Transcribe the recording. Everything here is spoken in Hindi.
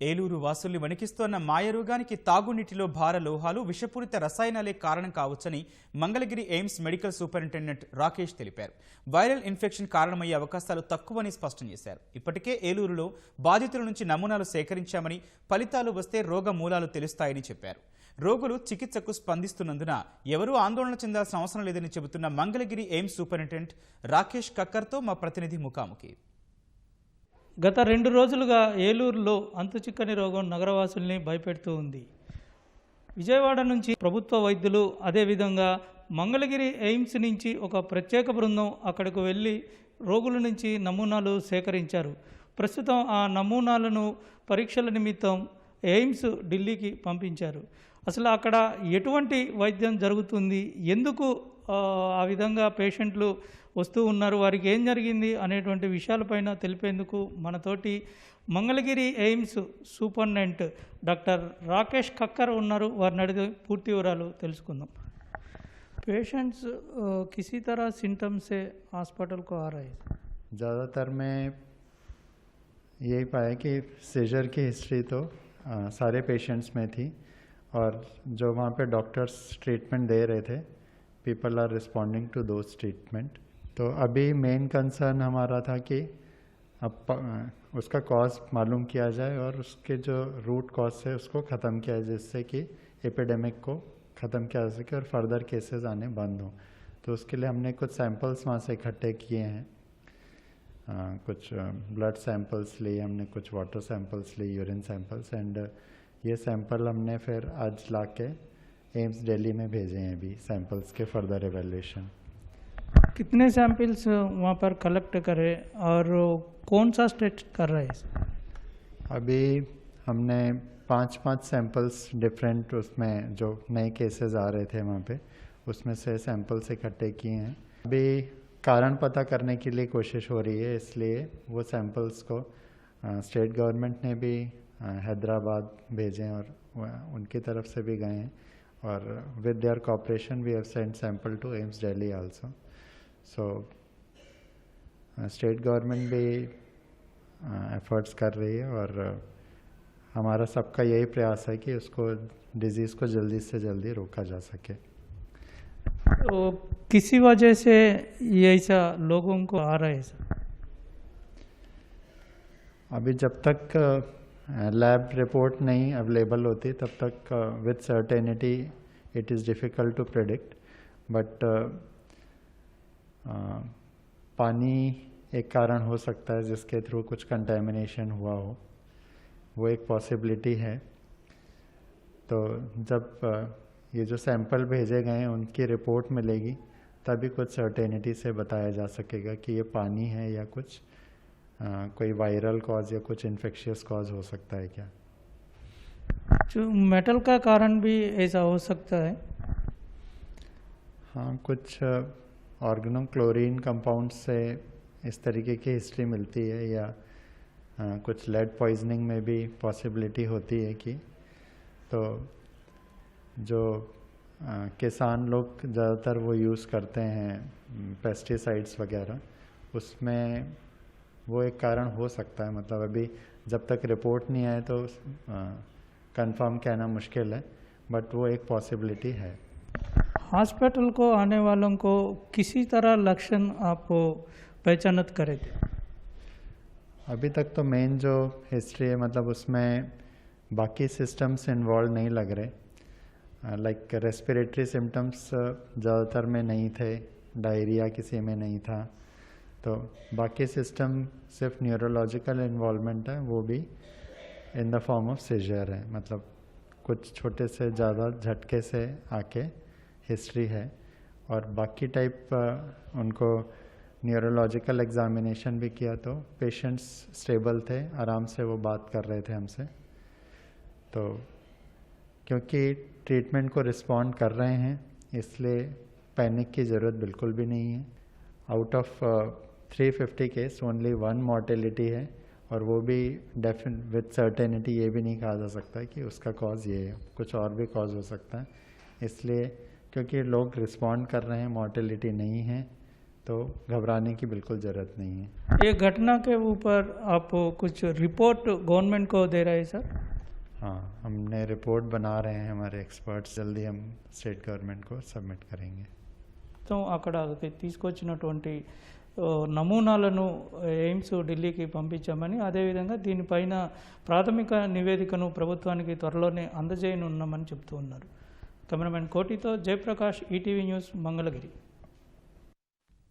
ఏలూరు వాసుల్ని వణికిస్తోన్న మాయరోగానికి తాగునీటిలో భార లోహాలు, విషపూరిత రసాయనాలే కారణం కావచ్చని Mangalagiri AIIMS medical superintendent Rakesh తెలిపారు. వైరల్ ఇన్ఫెక్షన్ కారణమయ్యే అవకాశాలు తక్కువని స్పష్టం చేశారు. ఇప్పటికే ఏలూరులో బాధితుల నుంచి నమూనాలు సేకరించామని, ఫలితాలు వస్తే రోగ మూలాలు తెలుస్తాయని చెప్పారు. రోగులు చికిత్సకు స్పందిస్తున్నందున ఎవరూ ఆందోళన చెందాల్సిన అవసరం లేదని చెబుతున్న మంగళగిరి ఎయిమ్స్ సూపరింటెండెంట్ రాకేష్ కక్కర్తో మా ప్రతినిధి ముఖాముఖి. గత 2 రోజులుగా ఏలూరులో అంతుచిక్కని రోగం నగరవాసుల్ని భయపెడుతూ ఉంది. విజయవాడ నుంచి ప్రభుత్వ వైద్యులు, అదేవిధంగా మంగళగిరి ఎయిమ్స్ నుంచి ఒక ప్రత్యేక బృందం అక్కడికి వెళ్ళి రోగుల నుంచి నమూనాలు సేకరించారు. ప్రస్తుతం ఆ నమూనాలను పరీక్షల నిమిత్తం ఎయిమ్స్ ఢిల్లీకి పంపించారు. అసలు అక్కడ ఎటువంటి వైద్యం జరుగుతుంది, ఎందుకు ఆ విధంగా పేషెంట్లు వస్తూ ఉన్నారు, వారికి ఏం జరిగింది అనేటువంటి విషయాలపైన తెలిపేందుకు మనతోటి Mangalagiri AIIMS superintendent doctor Rakesh Kakkar ఉన్నారు. వారిని అడిగి పూర్తి వివరాలు తెలుసుకుందాం. पेशेंट्स किसी तरह सिम्टम से हॉस्पिटल को आ रहे हैं? ज़्यादातर में यही पाया कि सीजर की हिस्ट्री तो सारे पेशेंट्स में थी, और जो वहाँ पे डॉक्टर्स ट्रीटमेंट दे रहे थे, people are responding to those treatment. तो अभी मेन कंसर्न हमारा था कि अब उसका कॉज मालूम किया जाए और उसके जो रूट कॉज है उसको ख़त्म किया जाए, जिससे कि एपिडेमिक को ख़त्म किया जा सके और फर्दर केसेस आने बंद हों. तो उसके लिए हमने कुछ सैंपल्स वहाँ से इकट्ठे किए हैं. कुछ ब्लड सैंपल्स लिए हमने, कुछ वाटर सैंपल्स लिए, यूरिन सैंपल्स, एंड ये सैंपल हमने फिर आज ला के एम्स दिल्ली में भेजे हैं अभी सैंपल्स के फर्दर एवेल्यूशन. कितने सैंपल्स वहाँ पर कलेक्ट करे और कौन सा स्टेट कर रहे हैं? अभी हमने 5 सैंपल्स डिफरेंट, उसमें जो नए केसेस आ रहे थे वहाँ पे, उसमें से सैंपल्स इकट्ठे किए हैं. अभी कारण पता करने के लिए कोशिश हो रही है, इसलिए वो सैंपल्स को स्टेट गवर्नमेंट ने भी हैदराबाद भेजे और उनकी तरफ से भी गए हैं, और with their cooperation we have sent sample to AIIMS Delhi also. So state government भी एफर्ट्स कर रही है, और हमारा सबका यही प्रयास है कि उसको डिजीज़ को जल्दी से जल्दी रोका जा सके. तो किसी वजह से ये ऐसा लोगों को आ रहा है? अभी जब तक लैब रिपोर्ट नहीं अवेलेबल होती तब तक with certainty it is difficult to predict. But पानी एक कारण हो सकता है जिसके थ्रू कुछ कंटेमिनेशन हुआ हो, वो एक पॉसिबिलिटी है. तो जब ये जो सैंपल भेजे गए हैं उनकी रिपोर्ट मिलेगी, तभी कुछ सर्टेनिटी से बताया जा सकेगा कि ये पानी है या कुछ कोई वायरल कॉज या कुछ इन्फेक्शियस कॉज हो सकता है क्या. जो मेटल का कारण भी ऐसा हो सकता है? हाँ, कुछ ऑर्गेनोक्लोरीन कंपाउंड से इस तरीके की हिस्ट्री मिलती है, या कुछ लेड पॉइजनिंग में भी पॉसिबिलिटी होती है कि, तो जो किसान लोग ज़्यादातर वो यूज़ करते हैं पेस्टिसाइड्स वगैरह, उसमें वो एक कारण हो सकता है. मतलब अभी जब तक रिपोर्ट नहीं आए तो कंफर्म कहना मुश्किल है, बट वो एक पॉसिबिलिटी है. हॉस्पिटल को आने वालों को किसी तरह लक्षण आप पहचानत करे थे? अभी तक तो मेन जो हिस्ट्री है, मतलब उसमें बाकी सिस्टम्स इन्वॉल्व नहीं लग रहे. लाइक रेस्पिरेटरी सिम्टम्स ज़्यादातर में नहीं थे, डायरिया किसी में नहीं था. तो बाकी सिस्टम सिर्फ न्यूरोलॉजिकल इन्वॉल्वमेंट है, वो भी in the form of seizure है. मतलब कुछ छोटे से ज़्यादा झटके से आके हिस्ट्री है, और बाकी टाइप उनको न्यूरोलॉजिकल एग्जामिनेशन भी किया तो पेशेंट्स स्टेबल थे, आराम से वो बात कर रहे थे हमसे. तो क्योंकि ट्रीटमेंट को रिस्पॉन्ड कर रहे हैं, इसलिए पैनिक की ज़रूरत बिल्कुल भी नहीं है. Out of 350 case only 1 mortality है, और वो भी विद सर्टेनिटी ये भी नहीं कहा जा सकता कि उसका कॉज ये है, कुछ और भी कॉज हो सकता है. इसलिए क्योंकि लोग रिस्पॉन्ड कर रहे हैं, मॉर्टेलिटी नहीं है, तो घबराने की बिल्कुल ज़रूरत नहीं है। ये घटना के ऊपर आप कुछ रिपोर्ट गवर्नमेंट को दे रहे हैं सर? हाँ, हमने रिपोर्ट बना रहे हैं, हमारे एक्सपर्ट्स, जल्दी हम स्टेट गवर्नमेंट को सबमिट करेंगे। तो అక్కడ తీసుకొచ్చినటువంటి నమూనాలను ఎయిమ్స్ ఢిల్లీకి పంపించామని, అదేవిధంగా దీనిపైన ప్రాథమిక నివేదికను ప్రభుత్వానికి త్వరలోనే అందజేయనున్నామని చెప్తూ ఉన్నారు. కెమెరామెన్ కోటితో జయప్రకాష్, ఈటీవీ న్యూస్, మంగళగిరి.